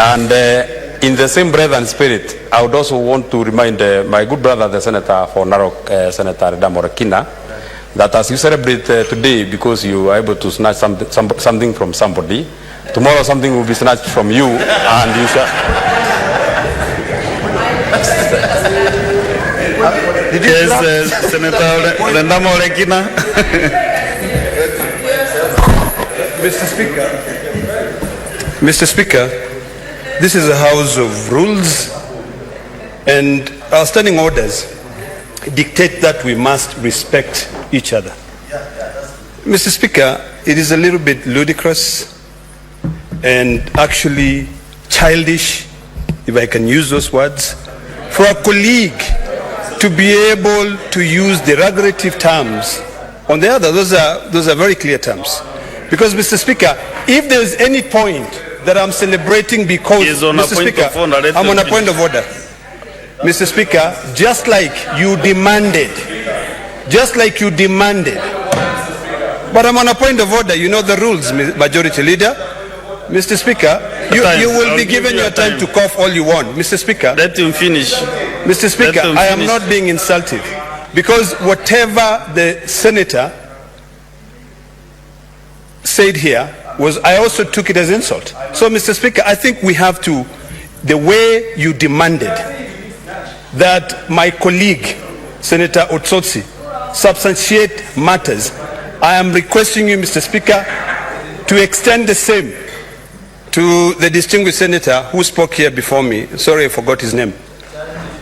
And in the same breath and spirit, I would also want to remind my good brother, the Senator for Narok, Senator Damorakina, that as you celebrate today because you are able to snatch something from somebody, tomorrow something will be snatched from you, and you shall... Yes, Senator Damorakina. Mr. Speaker, this is a house of rules, and our standing orders dictate that we must respect each other. Mr. Speaker, it is a little bit ludicrous and actually childish, if I can use those words, for a colleague to be able to use derogative terms on the other. Those are very clear terms. Because, Mr. Speaker, if there is any point that I'm celebrating because, Mr. Speaker, I'm on a point of order. Mr. Speaker, just like you demanded, but I'm on a point of order. You know the rules, Majority Leader. Mr. Speaker, you will be given your time to cough all you want. Mr. Speaker, let him finish. Mr. Speaker, I am not being insulted because whatever the senator said here was, I also took it as insult. So, Mr. Speaker, I think we have to, the way you demanded that my colleague, Senator Otsotsi, substantiate matters, I am requesting you, Mr. Speaker, to extend the same to the distinguished senator who spoke here before me. Sorry, I forgot his name.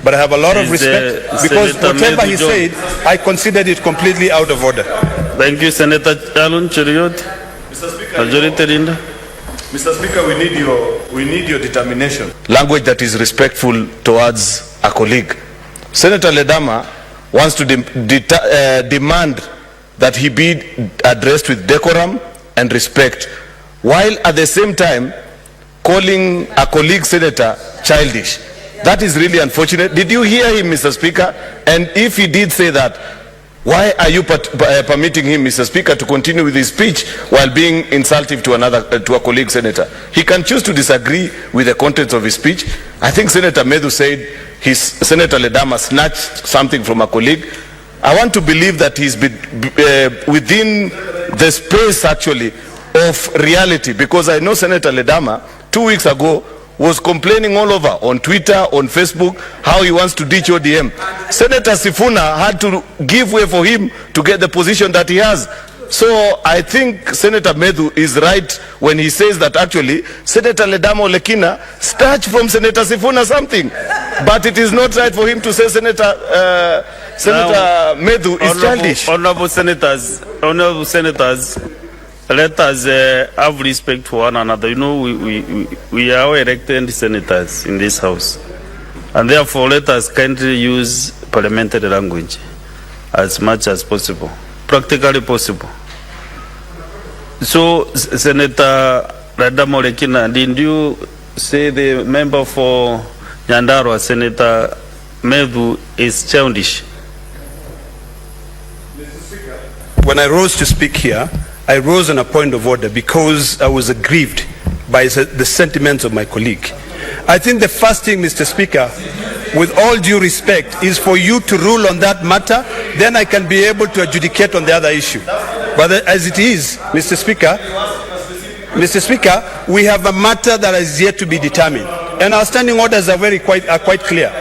But I have a lot of respect because whatever he said, I considered it completely out of order. Thank you, Senator Chalun Cheriot. Mr. Speaker, we need your determination. Language that is respectful towards a colleague. Senator Ledama wants to demand that he be addressed with decorum and respect, while at the same time calling a colleague senator childish. That is really unfortunate. Did you hear him, Mr. Speaker? And if he did say that, why are you permitting him, Mr. Speaker, to continue with his speech while being insultive to a colleague senator? He can choose to disagree with the contents of his speech. I think Senator Medhu said Senator Ledama snatched something from a colleague. I want to believe that he's within the space actually of reality, because I know Senator Ledama 2 weeks ago was complaining all over on Twitter, on Facebook, how he wants to ditch ODM. Senator Sifuna had to give way for him to get the position that he has. So I think Senator Medhu is right when he says that actually Senator Ledama Olekina snatched from Senator Sifuna something. But it is not right for him to say Senator Medhu is childish. Honorable senators, let us have respect for one another. You know, we are elected senators in this house, and therefore let us kindly use parliamentary language as much as possible, practically possible. So, Senator Damorakina, did you say the member for Nyandarua, Senator Medhu, is childish? When I rose to speak here, I rose on a point of order because I was aggrieved by the sentiments of my colleague. I think the first thing, Mr. Speaker, with all due respect, is for you to rule on that matter, then I can be able to adjudicate on the other issue. But as it is, Mr. Speaker, we have a matter that is yet to be determined. And our standing orders are quite clear.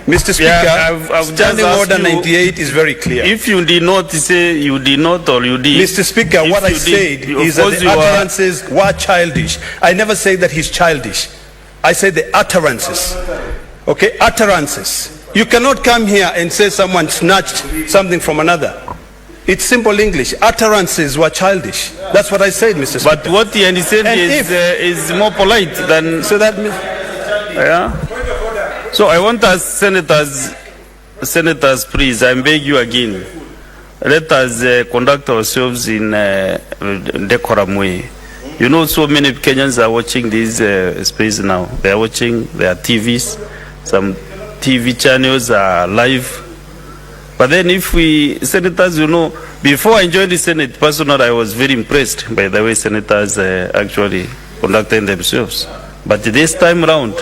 Mr. Speaker, I've Standing Order 98 is very clear. If you did not say you did not or you did. Mr. Speaker, what I said is that the utterances were childish. I never say that he's childish. I say the utterances. Okay, utterances. You cannot come here and say someone snatched something from another. It's simple English. Utterances were childish. That's what I said, Mr. Speaker. But what he said is more polite than... So that... Yeah. So I want us senators, please, I beg you again, let us conduct ourselves in decorum way. You know, so many Kenyans are watching this space now. They are watching their TVs. Some TV channels are live. But then if we, senators, you know, before I joined the Senate, personally, I was very impressed by the way senators actually conducted themselves. But this time round,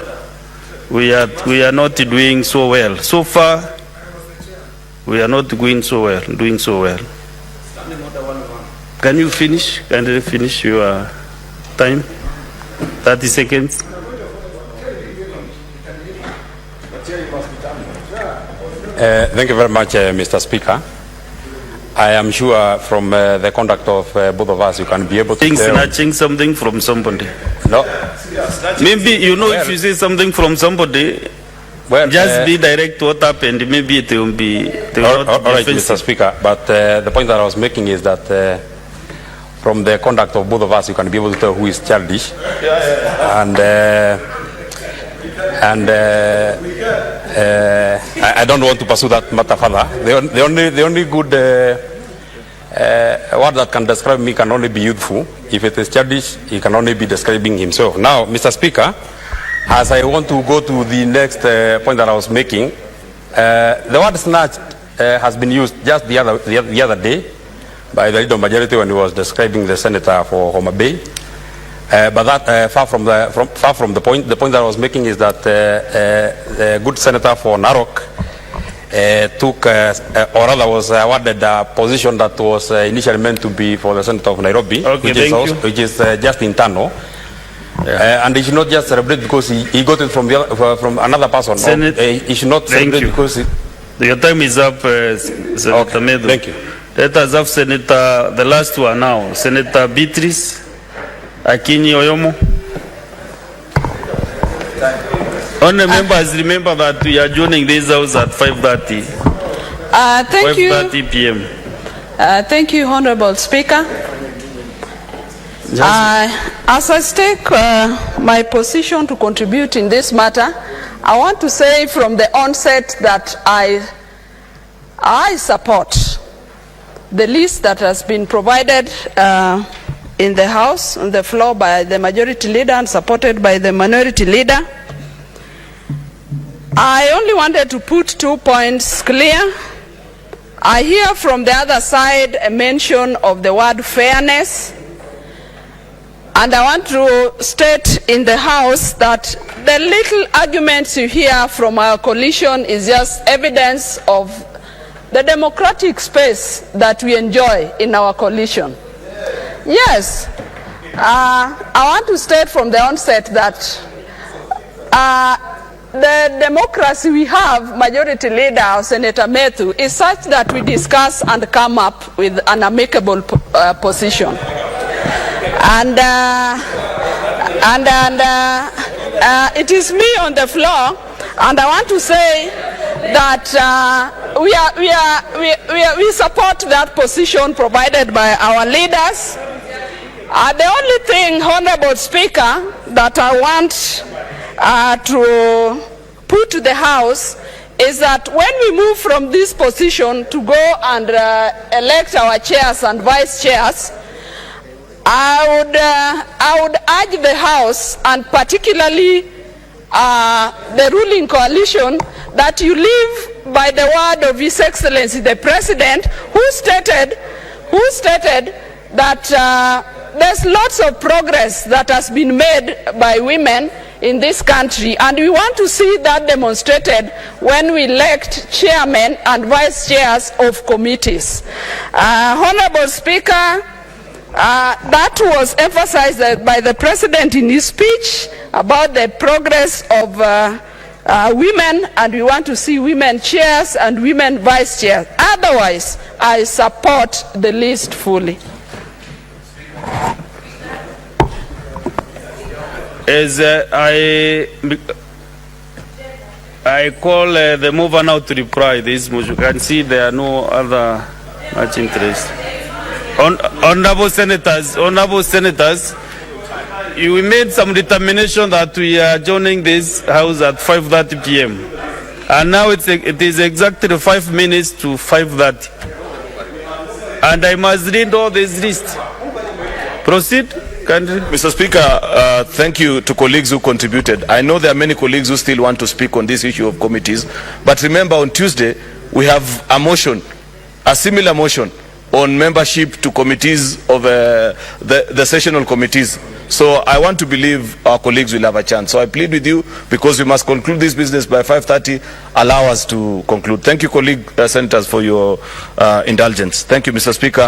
we are not doing so well. So far, we are not doing so well. Can you finish? Can you finish your time? 30 seconds. Thank you very much, Mr. Speaker. I am sure from the conduct of both of us, you can be able to snatching something from somebody. No. Maybe, if you say something from somebody, just be direct what happened. Maybe it will be... all right, Mr. Speaker. But the point that I was making is that from the conduct of both of us, you can be able to tell who is childish. And I don't want to pursue that matter further. The only good word that can describe me can only be youthful. If it is childish, he can only be describing himself. Now, Mr. Speaker, as I want to go to the next point that I was making, the word snatched has been used just the other day by the leader majority when he was describing the senator for Homa Bay. But that far from the point. The point that I was making is that the good senator for Narok took, or rather was awarded a position that was initially meant to be for the senator of Nairobi, which is just internal. Yeah. And he should not just celebrate because he got it from another person. He should not celebrate because... Your time is up, Senator Medu. Thank you. Let us have Senator, the last one now, Senator Beatrice Akinyi Oyomo. Only members remember that we are joining this house at 5:30. Thank you. 5:30 p.m. Thank you, Honorable Speaker. As I stake my position to contribute in this matter, I want to say from the onset that I support the list that has been provided in the House, on the floor by the majority leader and supported by the minority leader. I only wanted to put 2 points clear. I hear from the other side a mention of the word fairness. And I want to state in the House that the little arguments you hear from our coalition is just evidence of the democratic space that we enjoy in our coalition. Yes, I want to state from the onset that the democracy we have, majority leader Senator Methu, is such that we discuss and come up with an amicable position. And it is me on the floor, and I want to say that we support that position provided by our leaders. The only thing, Honorable Speaker, that I want to put to the House is that when we move from this position to go and elect our chairs and vice chairs, I would urge the House, and particularly the ruling coalition, that you live by the word of His Excellency the President, who stated that there's lots of progress that has been made by women in this country, and we want to see that demonstrated when we elect chairmen and vice chairs of committees. Honorable Speaker, that was emphasized by the President in his speech about the progress of women, and we want to see women chairs and women vice chairs. Otherwise, I support the list fully. As I call the mover now to reply this motion, you can see there are no other much interest. Honorable senators, you made some determination that we are joining this house at 5:30 p.m. and now it is exactly 5 minutes to 5:30, and I must read all this list. Proceed. Mr. Speaker, thank you to colleagues who contributed. I know there are many colleagues who still want to speak on this issue of committees, but remember on Tuesday we have a motion, a similar motion, on membership to committees of the sessional committees. So I want to believe our colleagues will have a chance. So I plead with you, because we must conclude this business by 5:30, allow us to conclude. Thank you, colleague senators, for your indulgence. Thank you, Mr. Speaker.